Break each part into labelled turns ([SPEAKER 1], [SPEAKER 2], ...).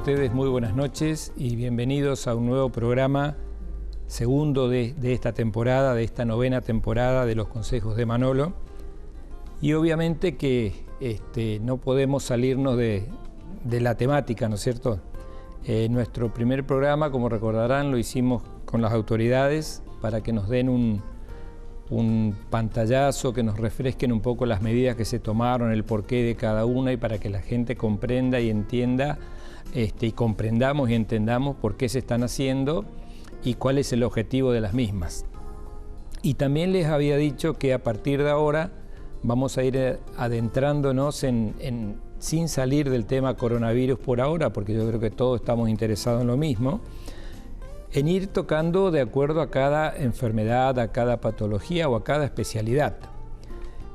[SPEAKER 1] ustedes? Muy buenas noches y bienvenidos a un nuevo programa, segundo de esta temporada, de esta novena temporada de los Consejos de Manolo. Y obviamente que no podemos salirnos de la temática, ¿no es cierto? Nuestro primer programa, como recordarán, lo hicimos con las autoridades para que nos den un pantallazo, que nos refresquen un poco las medidas que se tomaron, el porqué de cada una y para que la gente comprenda y entienda y comprendamos y entendamos por qué se están haciendo y cuál es el objetivo de las mismas. Y también les había dicho que a partir de ahora vamos a ir adentrándonos sin salir del tema coronavirus por ahora, porque yo creo que todos estamos interesados en lo mismo, en ir tocando de acuerdo a cada enfermedad, a cada patología o a cada especialidad.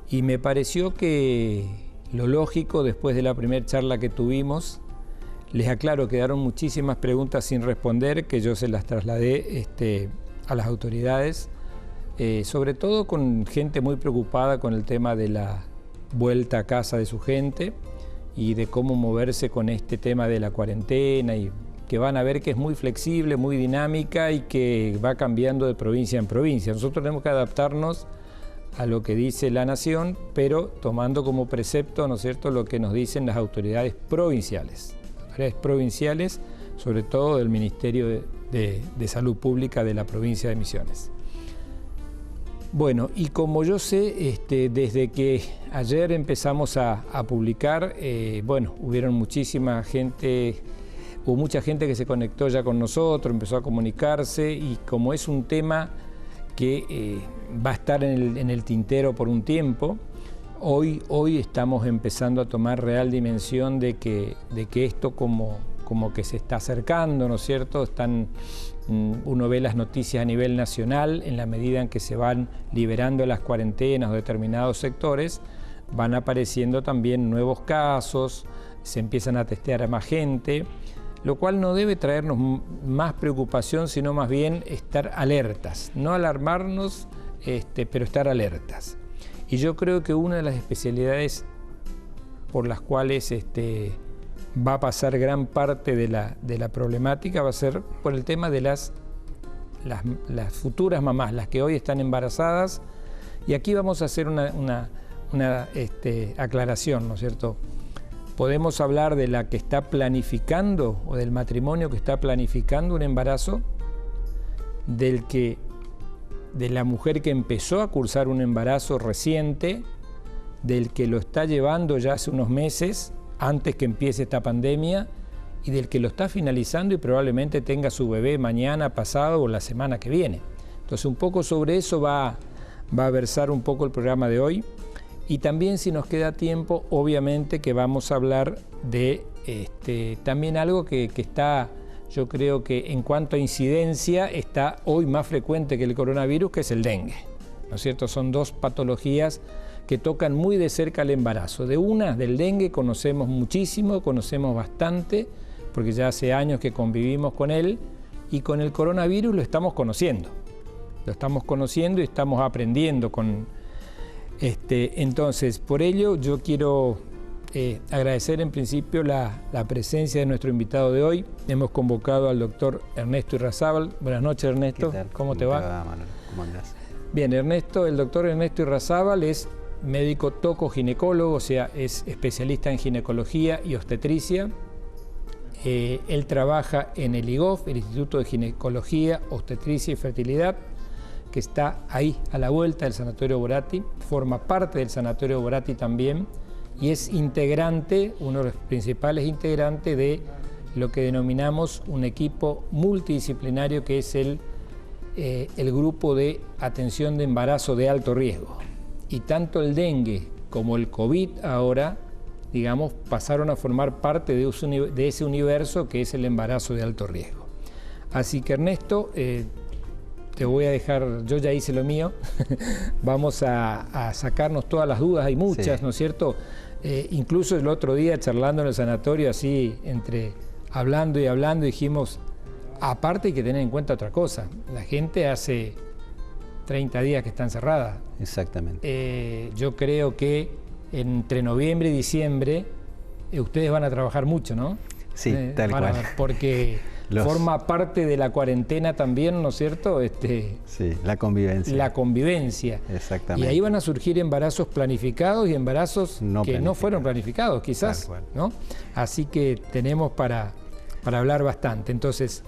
[SPEAKER 1] Y me pareció que lo lógico, después de la primera charla que tuvimos, les aclaro, quedaron muchísimas preguntas sin responder, que yo se las trasladé a las autoridades, sobre todo con gente muy preocupada con el tema de la vuelta a casa de su gente y de cómo moverse con este tema de la cuarentena, y que van a ver que es muy flexible, muy dinámica y que va cambiando de provincia en provincia. Nosotros tenemos que adaptarnos a lo que dice la Nación, pero tomando como precepto, ¿no es cierto?, lo que nos dicen las autoridades provinciales. Provinciales, sobre todo del Ministerio de Salud Pública de la provincia de Misiones. Bueno, y como yo sé, desde que ayer empezamos a publicar, hubieron mucha gente que se conectó ya con nosotros, empezó a comunicarse, y como es un tema que va a estar en el tintero por un tiempo, Hoy estamos empezando a tomar real dimensión de que esto como que se está acercando, ¿no es cierto? Uno ve las noticias a nivel nacional, en la medida en que se van liberando las cuarentenas o determinados sectores, van apareciendo también nuevos casos, se empiezan a testear a más gente, lo cual no debe traernos más preocupación, sino más bien estar alertas, no alarmarnos, pero estar alertas. Y yo creo que una de las especialidades por las cuales va a pasar gran parte de la problemática va a ser por el tema de las futuras mamás, las que hoy están embarazadas. Y aquí vamos a hacer una aclaración, ¿no es cierto? Podemos hablar de la que está planificando o del matrimonio que está planificando un embarazo, de la mujer que empezó a cursar un embarazo reciente, del que lo está llevando ya hace unos meses, antes que empiece esta pandemia, y del que lo está finalizando y probablemente tenga su bebé mañana, pasado o la semana que viene. Entonces, un poco sobre eso va a versar un poco el programa de hoy. Y también, si nos queda tiempo, obviamente que vamos a hablar de también algo que está... Yo creo que en cuanto a incidencia está hoy más frecuente que el coronavirus, que es el dengue, ¿no es cierto? Son dos patologías que tocan muy de cerca el embarazo. Del dengue conocemos muchísimo, conocemos bastante, porque ya hace años que convivimos con él, y con el coronavirus lo estamos conociendo. Lo estamos conociendo y estamos aprendiendo con... Entonces, por ello yo quiero... agradecer en principio la presencia de nuestro invitado de hoy. Hemos convocado al doctor Ernesto Irrazábal. Buenas noches, Ernesto.
[SPEAKER 2] ¿Qué tal?
[SPEAKER 1] ¿Cómo te va?
[SPEAKER 2] Manuel? ¿Cómo andás?
[SPEAKER 1] Bien, el doctor Ernesto Irrazábal es médico tocoginecólogo, o sea, es especialista en ginecología y obstetricia. Él trabaja en el IGOF, el Instituto de Ginecología, Obstetricia y Fertilidad, que está ahí a la vuelta del Sanatorio Boratti, forma parte del Sanatorio Boratti también, y es integrante, uno de los principales integrantes de lo que denominamos un equipo multidisciplinario, que es el grupo de atención de embarazo de alto riesgo. Y tanto el dengue como el COVID ahora, digamos, pasaron a formar parte de ese universo que es el embarazo de alto riesgo. Así que, Ernesto, te voy a dejar, yo ya hice lo mío, vamos a sacarnos todas las dudas, hay muchas, sí, ¿no es cierto? Incluso el otro día charlando en el sanatorio, así entre hablando y hablando, dijimos, aparte hay que tener en cuenta otra cosa, la gente hace 30 días que está encerrada.
[SPEAKER 2] Exactamente.
[SPEAKER 1] Yo creo que entre noviembre y diciembre ustedes van a trabajar mucho, ¿no?
[SPEAKER 2] Sí, tal cual.
[SPEAKER 1] Porque forma parte de la cuarentena también, ¿no es cierto?
[SPEAKER 2] Sí, la convivencia.
[SPEAKER 1] La convivencia.
[SPEAKER 2] Exactamente.
[SPEAKER 1] Y ahí van a surgir embarazos planificados y embarazos que no fueron planificados, quizás, ¿no? Así que tenemos para hablar bastante. Entonces,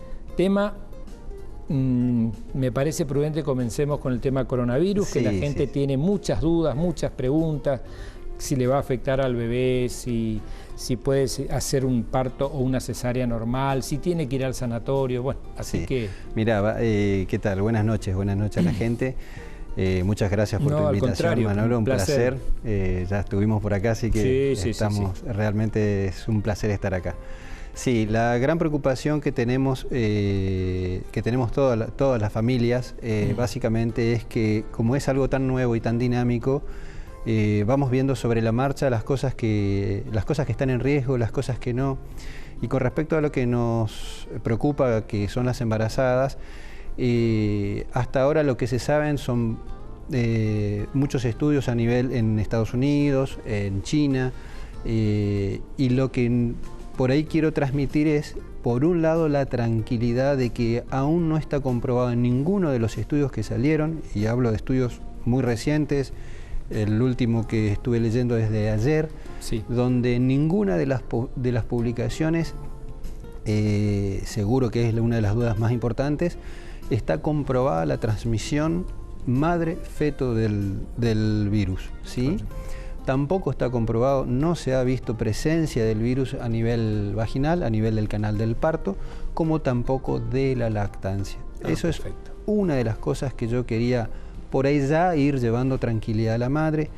[SPEAKER 1] me parece prudente comencemos con el tema coronavirus, que la gente tiene muchas dudas, muchas preguntas, si le va a afectar al bebé, si puede hacer un parto o una cesárea normal, si tiene que ir al sanatorio, bueno, así que...
[SPEAKER 2] Mira, ¿qué tal? Buenas noches a la gente. Muchas gracias por tu invitación, Manolo, un placer. Ya estuvimos por acá, así que realmente es un placer estar acá. Sí, la gran preocupación que tenemos todas las familias, básicamente es que como es algo tan nuevo y tan dinámico, vamos viendo sobre la marcha las cosas que están en riesgo, las cosas que no. Y con respecto a lo que nos preocupa, que son las embarazadas, hasta ahora lo que se saben son muchos estudios a nivel en Estados Unidos, en China, y lo que por ahí quiero transmitir es, por un lado, la tranquilidad de que aún no está comprobado en ninguno de los estudios que salieron, y hablo de estudios muy recientes, el último que estuve leyendo desde ayer, donde ninguna de las publicaciones, seguro que es una de las dudas más importantes, está comprobada la transmisión madre-feto del virus, ¿sí? Tampoco está comprobado, no se ha visto presencia del virus a nivel vaginal, a nivel del canal del parto, como tampoco de la lactancia. Eso es una de las cosas que yo quería por ahí ya ir llevando tranquilidad a la madre.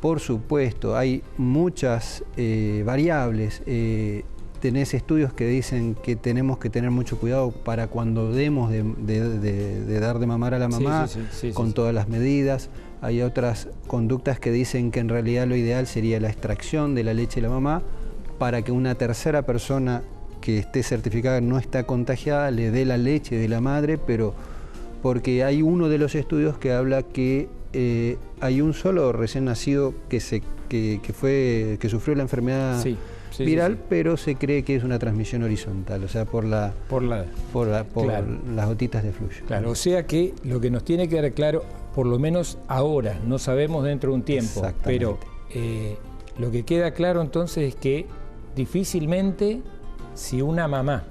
[SPEAKER 2] Por supuesto, hay muchas variables. Tenés estudios que dicen que tenemos que tener mucho cuidado para cuando demos de dar de mamar a la mamá, con todas las medidas. Hay otras conductas que dicen que en realidad lo ideal sería la extracción de la leche de la mamá para que una tercera persona que esté certificada no está contagiada le dé la leche de la madre, pero porque hay uno de los estudios que habla que hay un solo recién nacido que sufrió la enfermedad viral, pero se cree que es una transmisión horizontal, o sea, por las gotitas de flujo.
[SPEAKER 1] Claro, o sea que lo que nos tiene que quedar claro, por lo menos ahora, no sabemos dentro de un tiempo, pero lo que queda claro entonces es que difícilmente si una mamá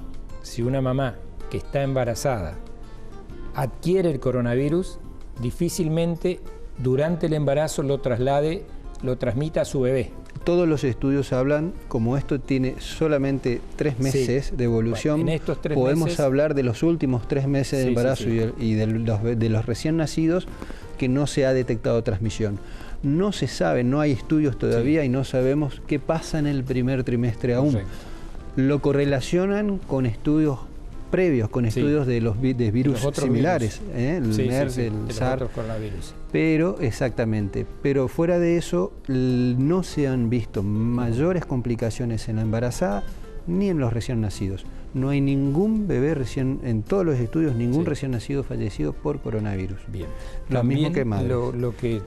[SPEAKER 1] que está embarazada adquiere el coronavirus, difícilmente durante el embarazo lo transmita a su bebé.
[SPEAKER 2] Todos los estudios hablan, como esto tiene solamente 3 meses de evolución,
[SPEAKER 1] en estos 3
[SPEAKER 2] podemos
[SPEAKER 1] meses,
[SPEAKER 2] hablar de los últimos 3 meses de embarazo y de los recién nacidos que no se ha detectado transmisión. No se sabe, no hay estudios todavía y no sabemos qué pasa en el primer trimestre aún. Lo correlacionan con estudios previos, con estudios de virus similares, el MERS, el SARS, pero pero fuera de eso no se han visto mayores complicaciones en la embarazada ni en los recién nacidos. No hay ningún bebé en todos los estudios, ningún recién nacido fallecido por coronavirus.
[SPEAKER 1] Bien.
[SPEAKER 2] Lo mismo que madres.
[SPEAKER 1] Lo que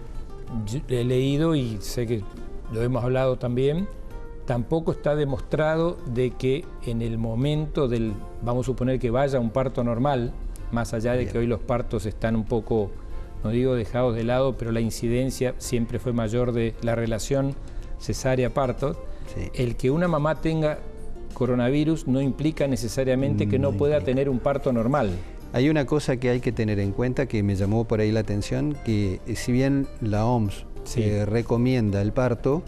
[SPEAKER 1] he leído y sé que lo hemos hablado también, tampoco está demostrado de que en el momento vamos a suponer que vaya un parto normal, más allá de que hoy los partos están un poco, no digo dejados de lado, pero la incidencia siempre fue mayor de la relación cesárea-parto, el que una mamá tenga coronavirus no implica necesariamente que no pueda tener un parto normal.
[SPEAKER 2] Hay una cosa que hay que tener en cuenta que me llamó por ahí la atención, que si bien la OMS recomienda el parto,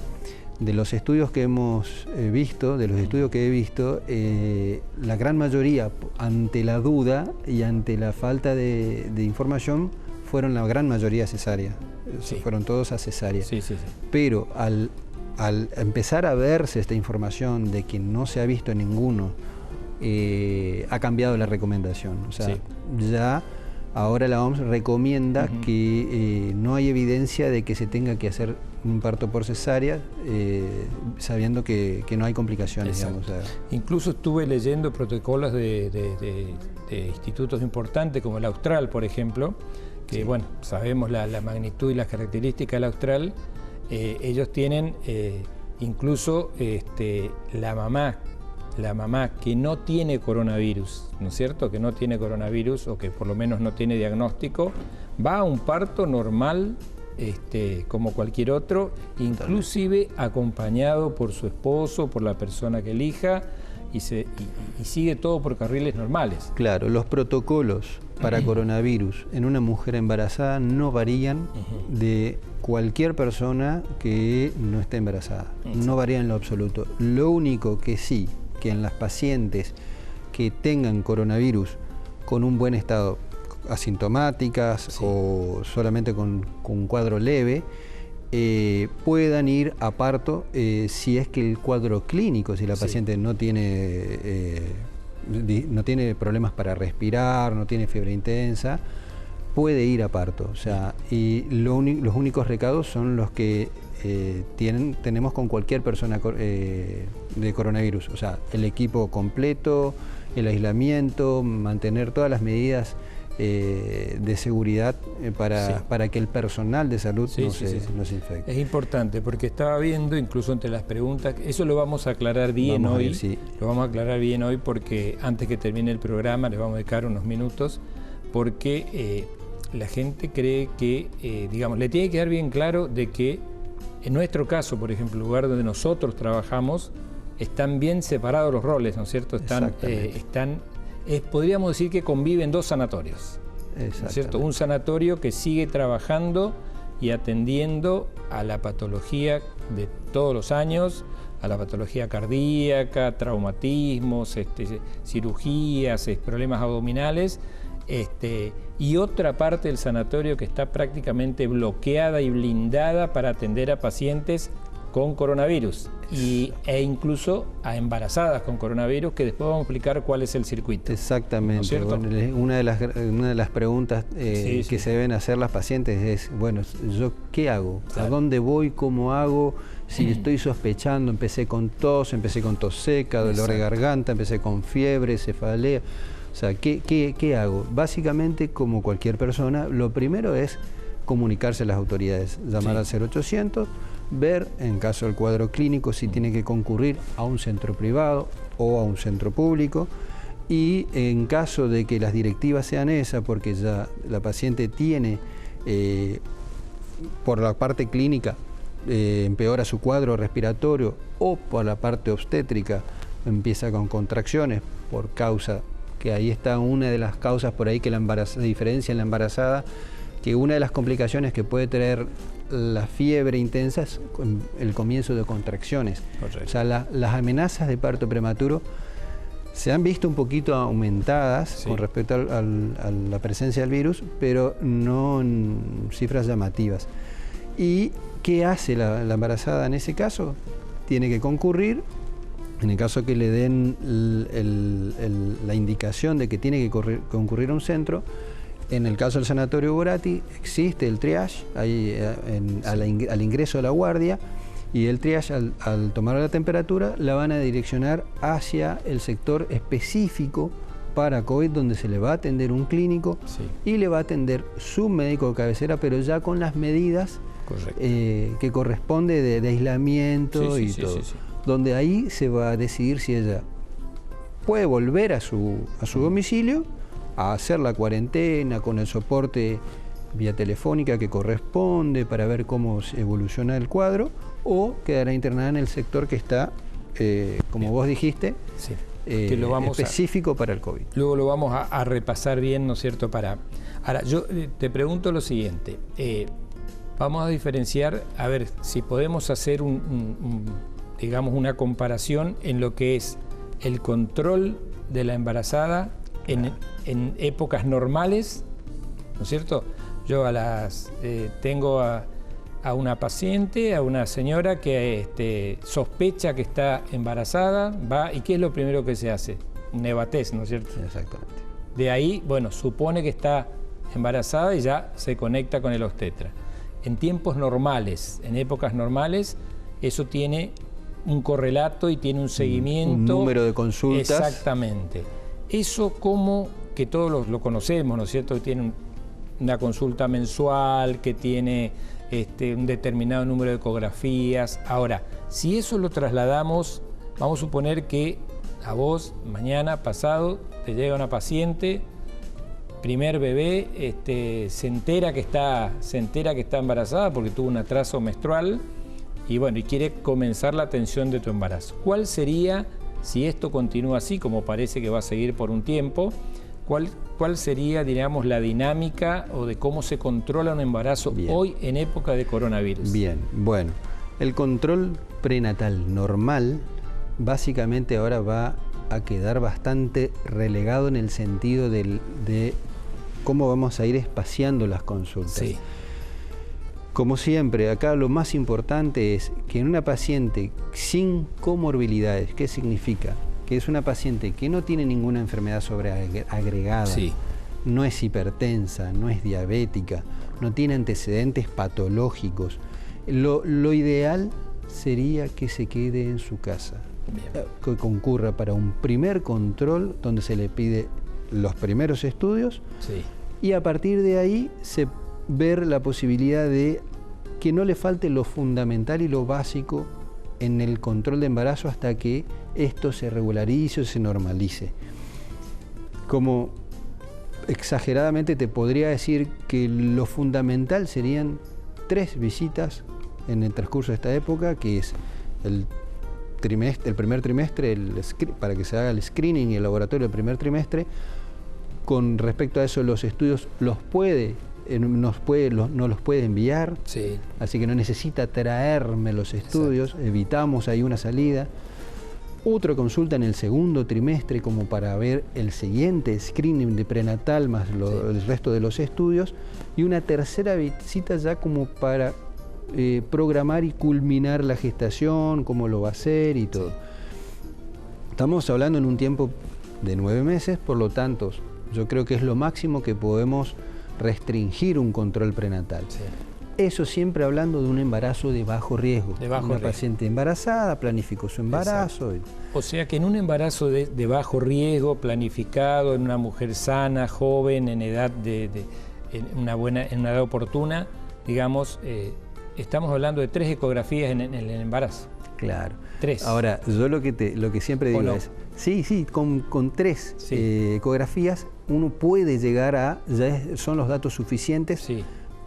[SPEAKER 2] de los estudios que hemos visto, la gran mayoría, ante la duda y ante la falta de información, fueron la gran mayoría cesárea. Fueron todos a cesárea. Pero al empezar a verse esta información de que no se ha visto en ninguno, ha cambiado la recomendación. O sea, ya ahora la OMS recomienda que no hay evidencia de que se tenga que hacer un parto por cesárea, sabiendo que no hay complicaciones. Digamos.
[SPEAKER 1] Incluso estuve leyendo protocolos de institutos importantes como el Austral, por ejemplo, que bueno, sabemos la magnitud y las características del Austral. Ellos tienen incluso la mamá la mamá que no tiene coronavirus, ¿no es cierto? Que no tiene coronavirus o que por lo menos no tiene diagnóstico, va a un parto normal, como cualquier otro, inclusive acompañado por su esposo, por la persona que elija, y sigue todo por carriles normales.
[SPEAKER 2] Claro, los protocolos para coronavirus en una mujer embarazada no varían de cualquier persona que no esté embarazada. No varían en lo absoluto. Lo único que sí, que en las pacientes que tengan coronavirus con un buen estado, asintomáticas o solamente con un cuadro leve, puedan ir a parto si es que el cuadro clínico, si la paciente no tiene problemas para respirar, no tiene fiebre intensa, puede ir a parto. O sea, y los únicos recados son los que tenemos con cualquier persona de coronavirus. O sea, el equipo completo, el aislamiento, mantener todas las medidas de seguridad para que el personal de salud no se infecte.
[SPEAKER 1] Es importante porque estaba viendo incluso entre las preguntas, eso lo vamos a aclarar bien hoy, lo vamos a aclarar bien hoy porque antes que termine el programa les vamos a dedicar unos minutos porque la gente cree que, digamos, le tiene que quedar bien claro de que en nuestro caso, por ejemplo, el lugar donde nosotros trabajamos, están bien separados los roles, ¿no es cierto? Podríamos decir que conviven dos sanatorios, ¿no es cierto? Un sanatorio que sigue trabajando y atendiendo a la patología de todos los años, a la patología cardíaca, traumatismos, cirugías, problemas abdominales, y otra parte del sanatorio que está prácticamente bloqueada y blindada para atender a pacientes con coronavirus e incluso a embarazadas con coronavirus, que después vamos a explicar cuál es el circuito.
[SPEAKER 2] Exactamente.
[SPEAKER 1] ¿No es cierto?
[SPEAKER 2] Bueno, una de las preguntas que se deben hacer las pacientes es, bueno, ¿yo qué hago? ¿A dónde voy? ¿Cómo hago? Si estoy sospechando, empecé con tos seca, dolor de garganta, empecé con fiebre, cefalea. O sea, ¿qué hago? Básicamente, como cualquier persona, lo primero es comunicarse a las autoridades, llamar al 0800, ver, en caso del cuadro clínico, si tiene que concurrir a un centro privado o a un centro público, y en caso de que las directivas sean esas, porque ya la paciente tiene, por la parte clínica, empeora su cuadro respiratorio, o por la parte obstétrica, empieza con contracciones por causa, que ahí está una de las causas por ahí que la diferencia en la embarazada, que una de las complicaciones que puede traer la fiebre intensa es el comienzo de contracciones. Correcto. O sea, las amenazas de parto prematuro se han visto un poquito aumentadas con respecto a la presencia del virus, pero no en cifras llamativas. ¿Y qué hace la embarazada en ese caso? Tiene que concurrir, en el caso que le den la indicación de que tiene que concurrir a un centro. En el caso del sanatorio Borati existe el triage al ingreso de la guardia, y el triage al tomar la temperatura la van a direccionar hacia el sector específico para COVID, donde se le va a atender un clínico y le va a atender su médico de cabecera, pero ya con las medidas que corresponde de aislamiento y todo. Donde ahí se va a decidir si ella puede volver a su domicilio a hacer la cuarentena con el soporte vía telefónica que corresponde para ver cómo evoluciona el cuadro, o quedará internada en el sector que está, como vos dijiste, que lo vamos específico para el COVID.
[SPEAKER 1] Luego lo vamos a repasar bien, ¿no es cierto? Ahora, yo te pregunto lo siguiente, vamos a diferenciar, a ver si podemos hacer digamos, una comparación en lo que es el control de la embarazada en épocas normales, ¿no es cierto? Yo tengo a una paciente, a una señora que sospecha que está embarazada, va, ¿y qué es lo primero que se hace? Un EVA-test, ¿no es cierto?
[SPEAKER 2] Exactamente.
[SPEAKER 1] De ahí, bueno, supone que está embarazada y ya se conecta con el obstetra. En tiempos normales, en épocas normales, eso tiene un correlato y tiene un seguimiento.
[SPEAKER 2] Un número de consultas.
[SPEAKER 1] Exactamente. Eso como que todos lo conocemos, ¿no es cierto? Que tiene una consulta mensual, que tiene un determinado número de ecografías. Ahora, si eso lo trasladamos, vamos a suponer que a vos, mañana, pasado, te llega una paciente, primer bebé, se entera que está embarazada porque tuvo un atraso menstrual y bueno, y quiere comenzar la atención de tu embarazo. ¿Cuál sería, si esto continúa así, como parece que va a seguir por un tiempo, cuál sería, digamos, la dinámica o de cómo se controla un embarazo hoy en época de coronavirus?
[SPEAKER 2] Bien, bueno, el control prenatal normal básicamente ahora va a quedar bastante relegado en el sentido de cómo vamos a ir espaciando las consultas.
[SPEAKER 1] Sí.
[SPEAKER 2] Como siempre, acá lo más importante es que en una paciente sin comorbilidades, ¿qué significa? Que es una paciente que no tiene ninguna enfermedad sobreagregada,
[SPEAKER 1] sí,
[SPEAKER 2] no es hipertensa, no es diabética, no tiene antecedentes patológicos. Lo ideal sería que se quede en su casa, que concurra para un primer control donde se le pide los primeros estudios,
[SPEAKER 1] sí,
[SPEAKER 2] y a partir de ahí ver la posibilidad de que no le falte lo fundamental y lo básico en el control de embarazo hasta que esto se regularice o se normalice. Como exageradamente te podría decir que lo fundamental serían 3 visitas en el transcurso de esta época, que es el primer trimestre, para que se haga el screening y el laboratorio del primer trimestre. Con respecto a eso, los estudios no los puede enviar,
[SPEAKER 1] sí,
[SPEAKER 2] así que no necesita traerme los estudios. Exacto. Evitamos ahí una salida. Otra consulta en el segundo trimestre como para ver el siguiente screening de prenatal más el resto de los estudios, y una tercera visita ya como para programar y culminar la gestación, cómo lo va a hacer y todo. Sí. Estamos hablando en un tiempo de 9 meses, por lo tanto yo creo que es lo máximo que podemos restringir un control prenatal. Sí. Eso siempre hablando de un embarazo de bajo riesgo. Una paciente embarazada planificó su embarazo.
[SPEAKER 1] O sea que en un embarazo de bajo riesgo, planificado, en una mujer sana, joven, en edad en una edad oportuna, digamos, estamos hablando de 3 ecografías en el embarazo.
[SPEAKER 2] Claro.
[SPEAKER 1] 3.
[SPEAKER 2] Ahora, yo lo que siempre digo es, sí, con 3 ecografías uno puede llegar a, son los datos suficientes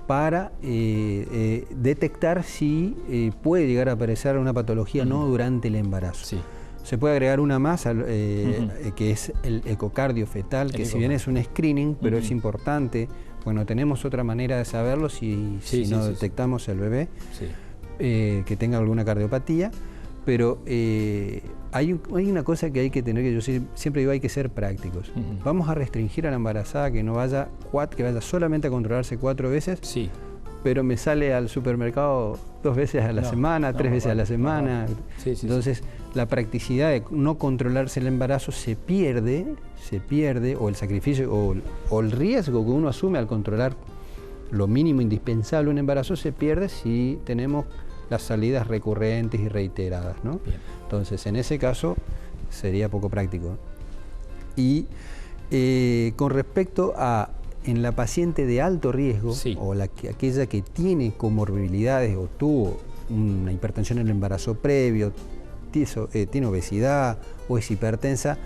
[SPEAKER 2] para detectar si puede llegar a aparecer una patología no durante el embarazo. Sí. Se puede agregar una más, que es el ecocardio fetal, que si bien es un screening, pero es importante. Bueno, tenemos otra manera de saberlo si no detectamos el bebé que tenga alguna cardiopatía, pero hay una cosa que hay que tener, que yo siempre digo, hay que ser prácticos. Vamos a restringir a la embarazada que vaya solamente a controlarse 4 veces, pero me sale al supermercado 2 veces a la semana, 3 veces a la semana. Entonces, la practicidad de no controlarse el embarazo se pierde, o el sacrificio, o el riesgo que uno asume al controlar lo mínimo indispensable un embarazo se pierde si tenemos las salidas recurrentes y reiteradas, ¿no? Entonces, en ese caso, sería poco práctico. Y con respecto a en la paciente de alto riesgo, o aquella que tiene comorbilidades o tuvo una hipertensión en el embarazo previo, tiene obesidad o es hipertensa,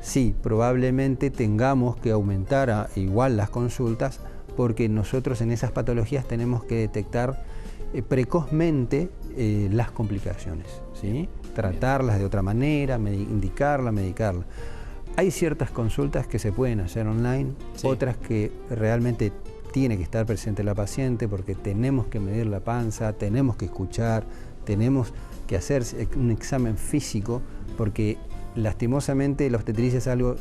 [SPEAKER 2] sí, probablemente tengamos que aumentar igual las consultas, porque nosotros en esas patologías tenemos que detectar precozmente las complicaciones, ¿sí? Tratarlas de otra manera, indicarla, medicarla. Hay ciertas consultas que se pueden hacer online, otras que realmente tiene que estar presente la paciente, porque tenemos que medir la panza, tenemos que escuchar, tenemos que hacer un examen físico, porque lastimosamente la obstetricia es algo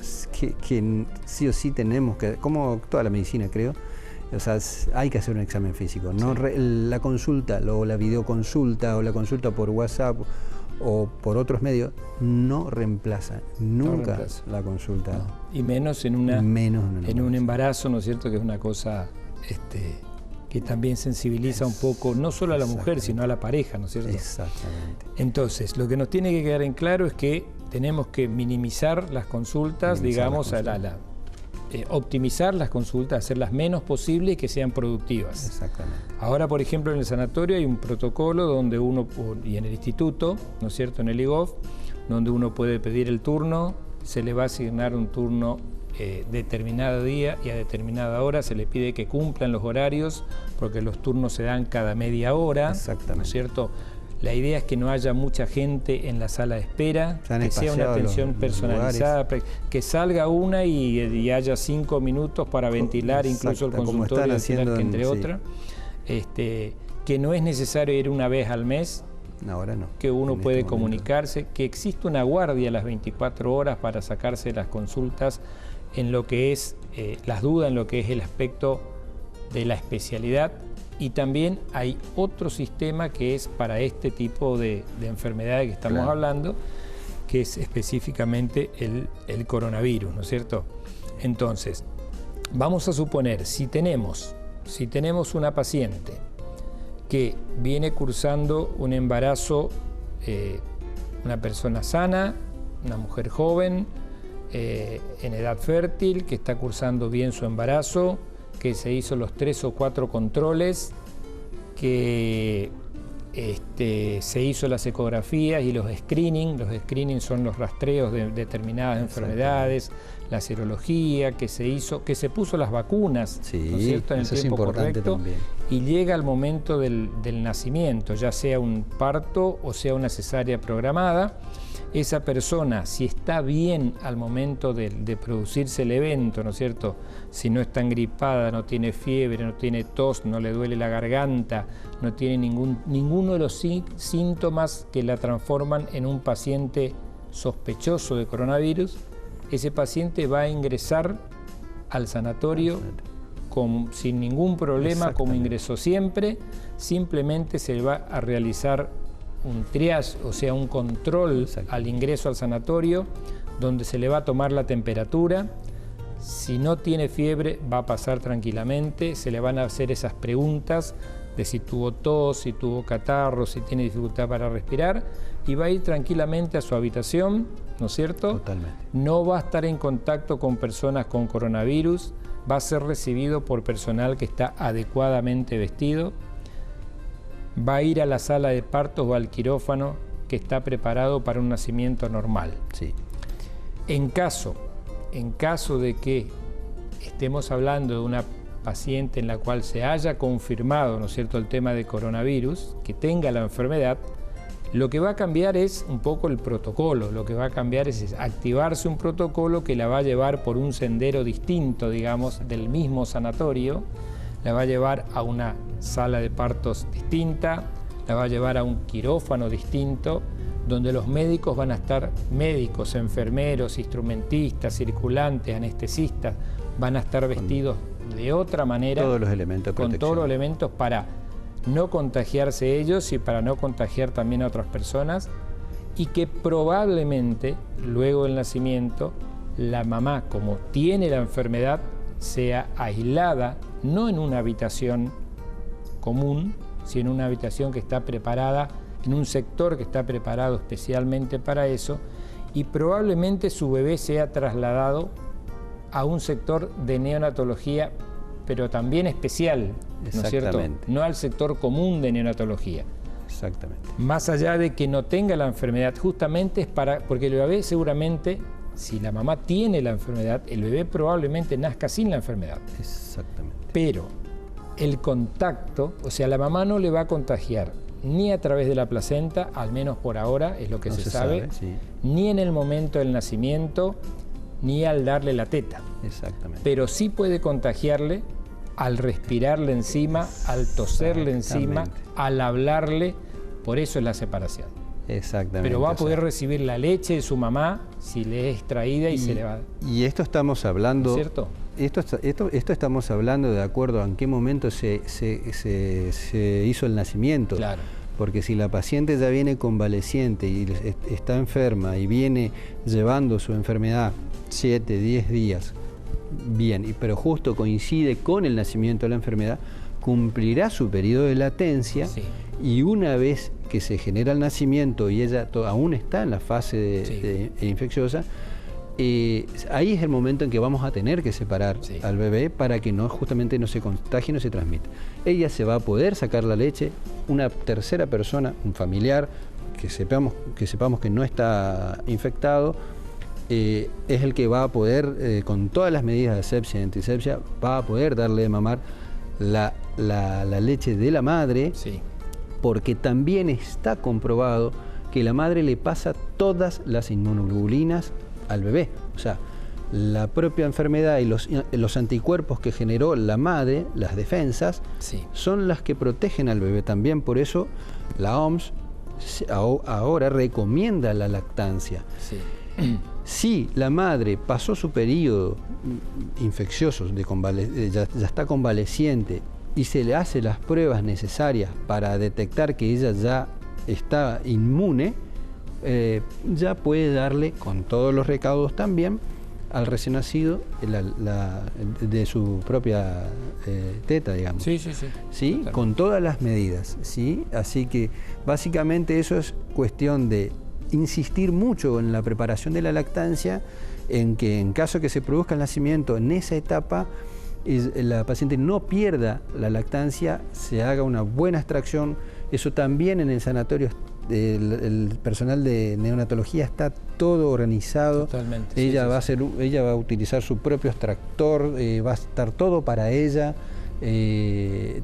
[SPEAKER 2] que sí o sí tenemos que, como toda la medicina creo, o sea, hay que hacer un examen físico. No la consulta o la videoconsulta o la consulta por WhatsApp o por otros medios no reemplaza nunca la consulta.
[SPEAKER 1] No. Y menos en un embarazo, ¿no es cierto? Que es una cosa que también sensibiliza un poco, no solo a la mujer, sino a la pareja, ¿no es cierto?
[SPEAKER 2] Exactamente.
[SPEAKER 1] Entonces, lo que nos tiene que quedar en claro es que tenemos que minimizar las consultas, optimizar las consultas, hacerlas menos posibles y que sean productivas.
[SPEAKER 2] Exactamente.
[SPEAKER 1] Ahora, por ejemplo, en el sanatorio hay un protocolo donde uno, y en el instituto, ¿no es cierto?, en el IGOV, donde uno puede pedir el turno, se le va a asignar un turno determinado día y a determinada hora, se le pide que cumplan los horarios, porque los turnos se dan cada media hora, ¿no es cierto? La idea es que no haya mucha gente en la sala de espera, que sea una atención personalizada, que salga una y haya 5 minutos para ventilar incluso el consultorio, entre otras. Que no es necesario ir una vez al mes,
[SPEAKER 2] ahora no,
[SPEAKER 1] que uno puede comunicarse, que existe una guardia a las 24 horas para sacarse las consultas en lo que es las dudas, en lo que es el aspecto de la especialidad. Y también hay otro sistema que es para este tipo de enfermedades que estamos hablando, que es específicamente el coronavirus, ¿no es cierto? Entonces, vamos a suponer, si tenemos una paciente que viene cursando un embarazo, una persona sana, una mujer joven, en edad fértil, que está cursando bien su embarazo, que se hizo los 3 o 4 controles, que se hizo las ecografías y los screening. Los screening son los rastreos de determinadas enfermedades, la serología, que se puso las vacunas, ¿no es cierto?, en el tiempo correcto, y llega al momento del nacimiento, ya sea un parto o sea una cesárea programada. Esa persona, si está bien al momento de producirse el evento, ¿no es cierto?, si no está engripada, no tiene fiebre, no tiene tos, no le duele la garganta, no tiene ninguno de los síntomas que la transforman en un paciente sospechoso de coronavirus, ese paciente va a ingresar al sanatorio sin ningún problema, como ingresó siempre. Simplemente se va a realizar un triage, o sea, un control al ingreso al sanatorio, donde se le va a tomar la temperatura. Si no tiene fiebre, va a pasar tranquilamente, se le van a hacer esas preguntas de si tuvo tos, si tuvo catarro, si tiene dificultad para respirar, y va a ir tranquilamente a su habitación, ¿no es cierto?
[SPEAKER 2] Totalmente.
[SPEAKER 1] No va a estar en contacto con personas con coronavirus, va a ser recibido por personal que está adecuadamente vestido, va a ir a la sala de partos o al quirófano que está preparado para un nacimiento normal.
[SPEAKER 2] Sí.
[SPEAKER 1] En caso de que estemos hablando de una paciente en la cual se haya confirmado, ¿no es cierto?, el tema de coronavirus, que tenga la enfermedad, lo que va a cambiar es un poco el protocolo. Lo que va a cambiar es activarse un protocolo que la va a llevar por un sendero distinto, digamos, del mismo sanatorio. La va a llevar a una sala de partos distinta, la va a llevar a un quirófano distinto, donde los médicos van a estar, médicos, enfermeros, instrumentistas, circulantes, anestesistas, van a estar vestidos de otra manera,
[SPEAKER 2] todos los elementos de
[SPEAKER 1] con todos los elementos para no contagiarse ellos y para no contagiar también a otras personas, y que probablemente luego del nacimiento la mamá, como tiene la enfermedad, sea aislada, no en una habitación común, sino en una habitación que está preparada, en un sector que está preparado especialmente para eso, y probablemente su bebé sea trasladado a un sector de neonatología, pero también especial, ¿no es cierto?, no al sector común de neonatología.
[SPEAKER 2] Exactamente.
[SPEAKER 1] Más allá de que no tenga la enfermedad, justamente es porque el bebé seguramente, si la mamá tiene la enfermedad, el bebé probablemente nazca sin la enfermedad.
[SPEAKER 2] Exactamente.
[SPEAKER 1] Pero el contacto, o sea, la mamá no le va a contagiar ni a través de la placenta, al menos por ahora, es lo que se sabe,
[SPEAKER 2] sí,
[SPEAKER 1] ni en el momento del nacimiento, ni al darle la teta.
[SPEAKER 2] Exactamente.
[SPEAKER 1] Pero sí puede contagiarle al respirarle encima, al toserle encima, al hablarle. Por eso es la separación.
[SPEAKER 2] Exactamente.
[SPEAKER 1] Pero va a poder recibir la leche de su mamá si le es extraída y se le va.
[SPEAKER 2] Y esto estamos hablando,
[SPEAKER 1] ¿no es cierto?
[SPEAKER 2] Esto estamos hablando de acuerdo a en qué momento se hizo el nacimiento.
[SPEAKER 1] Claro.
[SPEAKER 2] Porque si la paciente ya viene convaleciente y está enferma y viene llevando su enfermedad 7, 10 días, bien, pero justo coincide con el nacimiento de la enfermedad, cumplirá su periodo de latencia, sí, y una vez que se genera el nacimiento y ella aún está en la fase sí, infecciosa, ahí es el momento en que vamos a tener que separar sí, al bebé para que justamente no se contagie y no se transmita. Ella se va a poder sacar la leche, una tercera persona, un familiar, sepamos que no está infectado, es el que va a poder, con todas las medidas de asepsia y antisepsia, va a poder darle de mamar la leche de la madre,
[SPEAKER 1] sí, porque
[SPEAKER 2] también está comprobado que la madre le pasa todas las inmunoglobulinas al bebé. O sea, la propia enfermedad y los anticuerpos que generó la madre, las defensas,
[SPEAKER 1] sí,
[SPEAKER 2] son las que protegen al bebé también. Por eso la OMS ahora recomienda la lactancia.
[SPEAKER 1] Sí.
[SPEAKER 2] Si la madre pasó su periodo infeccioso, ya está convaleciente, y se le hace las pruebas necesarias para detectar que ella ya está inmune, ya puede darle, con todos los recaudos también, al recién nacido de su propia teta, digamos.
[SPEAKER 1] Sí, sí, sí.
[SPEAKER 2] ¿Sí? Con todas las medidas, ¿sí? Así que básicamente eso es cuestión de insistir mucho en la preparación de la lactancia, en que en caso que se produzca el nacimiento en esa etapa, la paciente no pierda la lactancia, se haga una buena extracción. Eso también en el sanatorio, el personal de neonatología está todo organizado.
[SPEAKER 1] Totalmente.
[SPEAKER 2] Ella va a utilizar su propio extractor, va a estar todo para ella.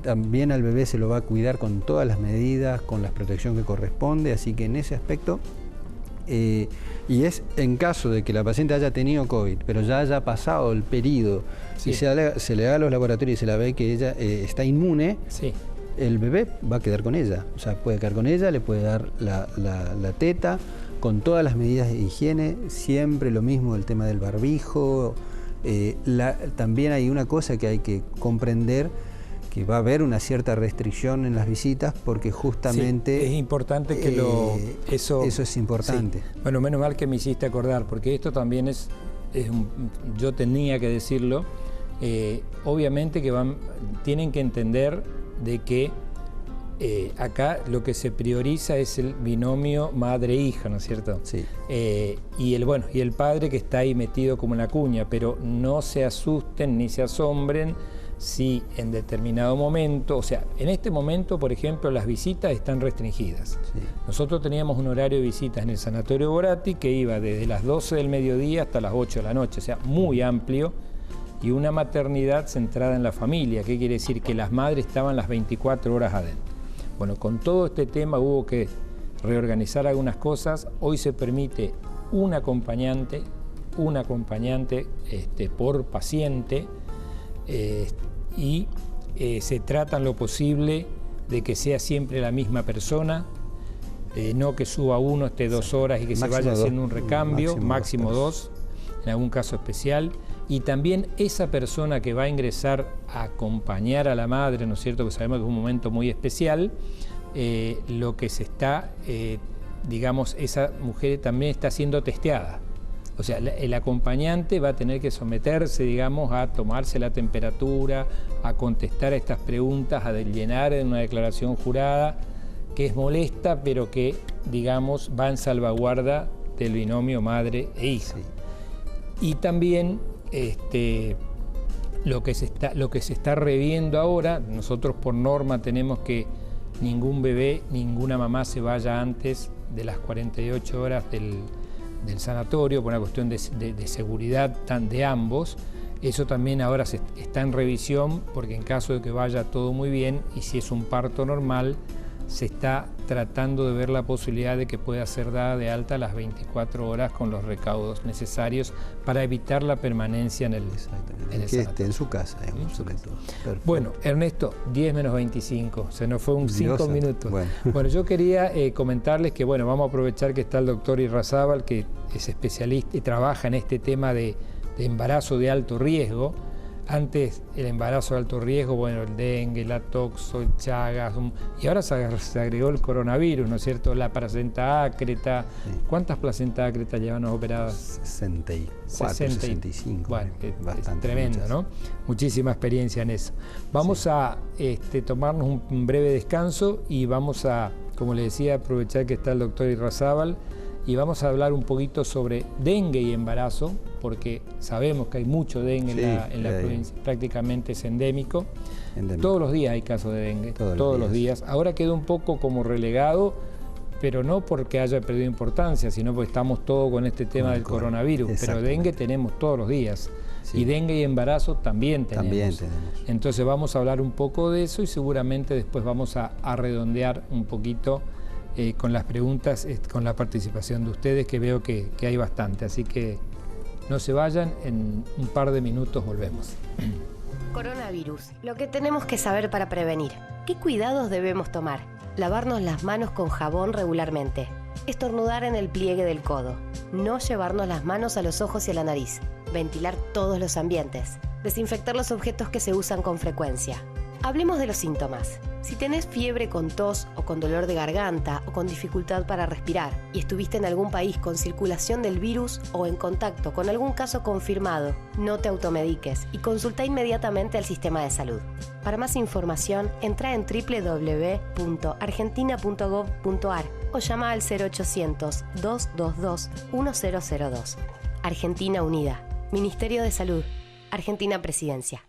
[SPEAKER 2] También al bebé se lo va a cuidar con todas las medidas, con la protección que corresponde, así que en ese aspecto, y es en caso de que la paciente haya tenido COVID, pero ya haya pasado el periodo, sí, y se le da a los laboratorios y se la ve que ella está inmune, sí, el bebé va a quedar con ella, o sea, puede quedar con ella, le puede dar la teta, con todas las medidas de higiene, siempre lo mismo, el tema del barbijo. También hay una cosa que hay que comprender, que va a haber una cierta restricción en las visitas, porque justamente...
[SPEAKER 1] Sí, es importante que eso
[SPEAKER 2] es importante.
[SPEAKER 1] Sí. Bueno, menos mal que me hiciste acordar, porque esto también yo tenía que decirlo. Obviamente que tienen que entender de que acá lo que se prioriza es el binomio madre-hija, ¿no es cierto?
[SPEAKER 2] Sí.
[SPEAKER 1] Y el padre que está ahí metido como en la cuña, pero no se asusten ni se asombren si en determinado momento, o sea, en este momento, por ejemplo, las visitas están restringidas. Sí. Nosotros teníamos un horario de visitas en el Sanatorio Borati que iba desde las 12 del mediodía hasta las 8 de la noche, o sea, muy amplio, y una maternidad centrada en la familia. ¿Qué quiere decir? Que las madres estaban las 24 horas adentro. Bueno, con todo este tema hubo que reorganizar algunas cosas. Hoy se permite un acompañante por paciente, y se trata en lo posible de que sea siempre la misma persona, no que suba uno, esté 2 horas y que se vaya haciendo un recambio, máximo 2, en algún caso especial. Y también esa persona que va a ingresar a acompañar a la madre, ¿no es cierto?, que sabemos que es un momento muy especial, lo que se está, digamos, esa mujer también está siendo testeada. O sea, el acompañante va a tener que someterse, digamos, a tomarse la temperatura, a contestar a estas preguntas, a llenar una declaración jurada, que es molesta, pero que, digamos, va en salvaguarda del binomio madre e hija. Sí. Y también lo que se está reviendo ahora, nosotros por norma tenemos que ningún bebé, ninguna mamá se vaya antes de las 48 horas del sanatorio, por una cuestión de seguridad de ambos. Eso también ahora está en revisión, porque en caso de que vaya todo muy bien, y si es un parto normal, se está tratando de ver la posibilidad de que pueda ser dada de alta a las 24 horas con los recaudos necesarios para evitar la permanencia en el
[SPEAKER 2] que esté en su casa, digamos, sobre todo.
[SPEAKER 1] Bueno, Ernesto, 10 menos 25, se nos fue 5 minutos. Bueno, yo quería comentarles que, bueno, vamos a aprovechar que está el doctor Irrazábal, que es especialista y trabaja en este tema de embarazo de alto riesgo. Antes el embarazo de alto riesgo, bueno, el dengue, la toxo, el Chagas, y ahora se agregó el coronavirus, ¿no es cierto? La placenta ácreta. Sí. ¿Cuántas placentas ácretas llevamos operadas?
[SPEAKER 2] 64, 65.
[SPEAKER 1] Bueno, es tremendo, muchas, ¿no? Muchísima experiencia en eso. Vamos a tomarnos un breve descanso y vamos a, como le decía, aprovechar que está el doctor Irrazábal, y vamos a hablar un poquito sobre dengue y embarazo, porque sabemos que hay mucho dengue en la provincia, prácticamente es endémico. Todos los días hay casos de dengue, todos los días. Ahora quedó un poco como relegado pero no porque haya perdido importancia, sino porque estamos todos con este tema del coronavirus. Pero dengue tenemos todos los días. Sí. Y dengue y embarazo también tenemos. Entonces vamos a hablar un poco de eso y seguramente después vamos a redondear un poquito con las preguntas, con la participación de ustedes, que veo que hay bastante. Así que no se vayan, en un par de minutos volvemos.
[SPEAKER 3] Coronavirus, lo que tenemos que saber para prevenir. ¿Qué cuidados debemos tomar? Lavarnos las manos con jabón regularmente. Estornudar en el pliegue del codo. No llevarnos las manos a los ojos y a la nariz. Ventilar todos los ambientes. Desinfectar los objetos que se usan con frecuencia. Hablemos de los síntomas. Si tenés fiebre con tos o con dolor de garganta o con dificultad para respirar y estuviste en algún país con circulación del virus o en contacto con algún caso confirmado, no te automediques y consulta inmediatamente al sistema de salud. Para más información, entra en www.argentina.gov.ar o llama al 0800-222-1002. Argentina Unida. Ministerio de Salud. Argentina Presidencia.